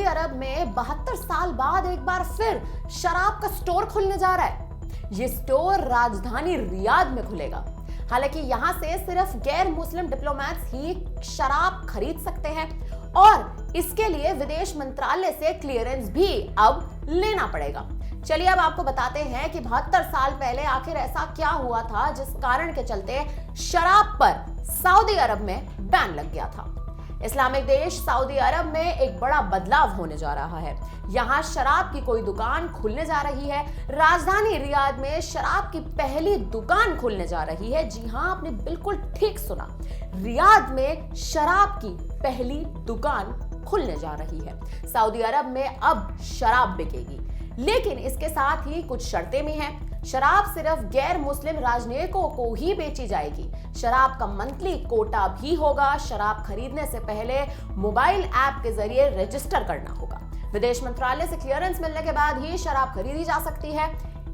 अरब में 72 साल बाद एक बार फिर शराब का स्टोर खुलने जा रहा है। ये स्टोर राजधानी रियाद में खुलेगा। हालांकि यहां से सिर्फ गैर मुस्लिम डिप्लोमेट्स ही शराब खरीद सकते हैं और इसके लिए विदेश मंत्रालय से क्लियरेंस भी अब लेना पड़ेगा। चलिए अब आपको बताते हैं कि 72 साल पहले आखिर ऐसा क्या हुआ था जिस कारण के चलते शराब पर सऊदी अरब में बैन लग गया था। इस्लामिक देश सऊदी अरब में एक बड़ा बदलाव होने जा रहा है। यहाँ शराब की कोई दुकान खुलने जा रही है। राजधानी रियाद में शराब की पहली दुकान खुलने जा रही है। जी हाँ, आपने बिल्कुल ठीक सुना, रियाद में शराब की पहली दुकान खुलने जा रही है। सऊदी अरब में अब शराब बिकेगी, लेकिन इसके साथ ही कुछ शर्तें भी हैं। शराब सिर्फ गैर मुस्लिम राजनयिकों को ही बेची जाएगी। शराब का मंथली कोटा भी होगा। शराब खरीदने से पहले मोबाइल ऐप के जरिए रजिस्टर करना होगा। विदेश मंत्रालय से क्लियरेंस मिलने के बाद ही शराब खरीदी जा सकती है।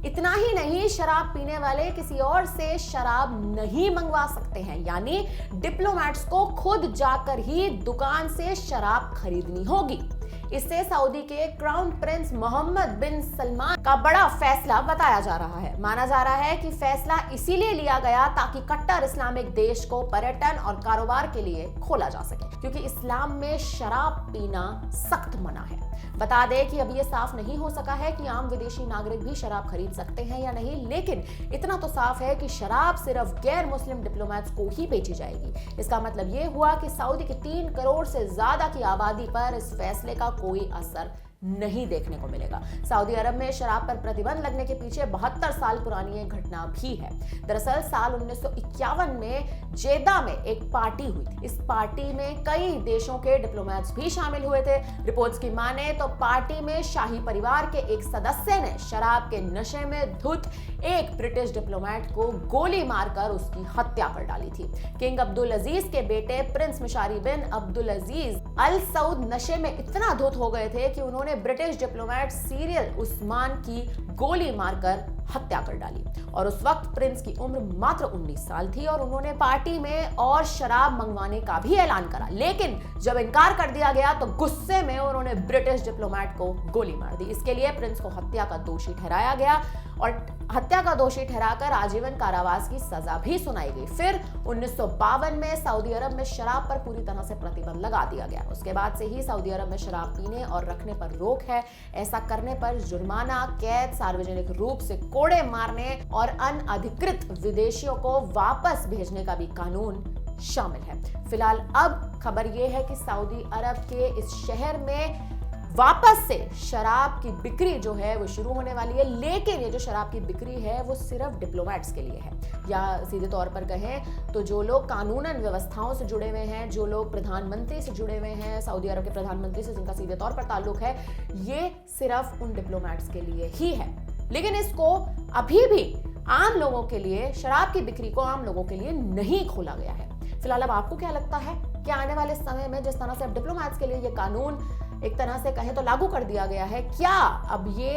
इतना ही नहीं, शराब पीने वाले किसी और से शराब नहीं मंगवा सकते हैं, यानी डिप्लोमेट्स को खुद जाकर ही दुकान से शराब खरीदनी होगी। इससे सऊदी के क्राउन प्रिंस मोहम्मद बिन सलमान का बड़ा फैसला बताया जा रहा है। माना जा रहा है कि फैसला इसीलिए लिया गया ताकि कट्टर इस्लामिक देश को पर्यटन और कारोबार के लिए खोला जा सके, क्योंकि इस्लाम में शराब पीना सख्त मना है। बता दें कि अभी ये साफ नहीं हो सका है कि आम विदेशी नागरिक भी शराब खरीद सकते हैं या नहीं, लेकिन इतना तो साफ है कि शराब सिर्फ गैर मुस्लिम डिप्लोमेट्स को ही बेची जाएगी। इसका मतलब ये हुआ कि सऊदी की 3 करोड़ से ज्यादा की आबादी पर इस फैसले का कोई असर नहीं देखने को मिलेगा। सऊदी अरब में शराब पर प्रतिबंध लगने के पीछे 72 साल पुरानी एक घटना भी है। दरअसल साल 1951 में जेदा में एक पार्टी हुई थी। इस पार्टी में कई देशों के डिप्लोमेट्स भी शामिल हुए थे। रिपोर्ट्स की माने तो पार्टी में शाही परिवार के एक सदस्य ने शराब के नशे में धुत एक ब्रिटिश डिप्लोमेट को गोली मारकर उसकी हत्या कर डाली थी। किंग अब्दुल अजीज के बेटे प्रिंस मिशारी बिन अब्दुल अजीज अल सऊद नशे में इतना धुत हो गए थे कि उन्होंने ब्रिटिश डिप्लोमेट सीरियल उस्मान की गोली मारकर हत्या कर डाली। और उस वक्त प्रिंस की उम्र मात्र 19 साल थी और उन्होंने पार्टी में और शराब मंगवाने का भी ऐलान करा, लेकिन जब इनकार कर दिया गया तो गुस्से में उन्होंने ब्रिटिश डिप्लोमेट को गोली मार दी। इसके लिए प्रिंस को हत्या का दोषी ठहराया गया और हत्या का दोषी ठहराकर आजीवन कारावास की सजा भी सुनाई गई। फिर 1952 में सऊदी अरब में शराब पर पूरी तरह से प्रतिबंध लगा दिया गया। उसके बाद से ही सऊदी अरब में शराब पीने और रखने पर रोक है। ऐसा करने पर जुर्माना, कैद, सार्वजनिक रूप से कोड़े मारने और अनधिकृत विदेशियों को वापस भेजने का भी कानून शामिल है। फिलहाल अब खबर यह है कि सऊदी अरब के इस शहर में वापस से शराब की बिक्री जो है वो शुरू होने वाली है, लेकिन ये जो शराब की बिक्री है वो सिर्फ डिप्लोमेट्स के लिए है, या सीधे तौर पर कहें तो जो लोग कानूनन व्यवस्थाओं से जुड़े हुए हैं, जो लोग प्रधानमंत्री से जुड़े हुए हैं, सऊदी अरब के प्रधानमंत्री से जिनका सीधे तौर पर ताल्लुक है, ये सिर्फ उन डिप्लोमेट्स के लिए ही है। लेकिन इसको अभी भी आम लोगों के लिए, शराब की बिक्री को आम लोगों के लिए नहीं खोला गया है। फिलहाल अब आपको क्या लगता है कि आने वाले समय में जिस तरह से अब डिप्लोमेट्स के लिए ये कानून एक तरह से कहें तो लागू कर दिया गया है, क्या अब ये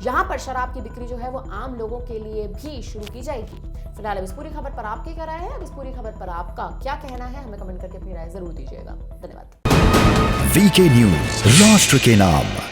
यहाँ पर शराब की बिक्री जो है वो आम लोगों के लिए भी शुरू की जाएगी? फिलहाल अब इस पूरी खबर पर आपकी क्या राय है? अब इस पूरी खबर पर आपका क्या कहना है? हमें कमेंट करके अपनी राय जरूर दीजिएगा। धन्यवाद। वीके न्यूज, राष्ट्र के नाम।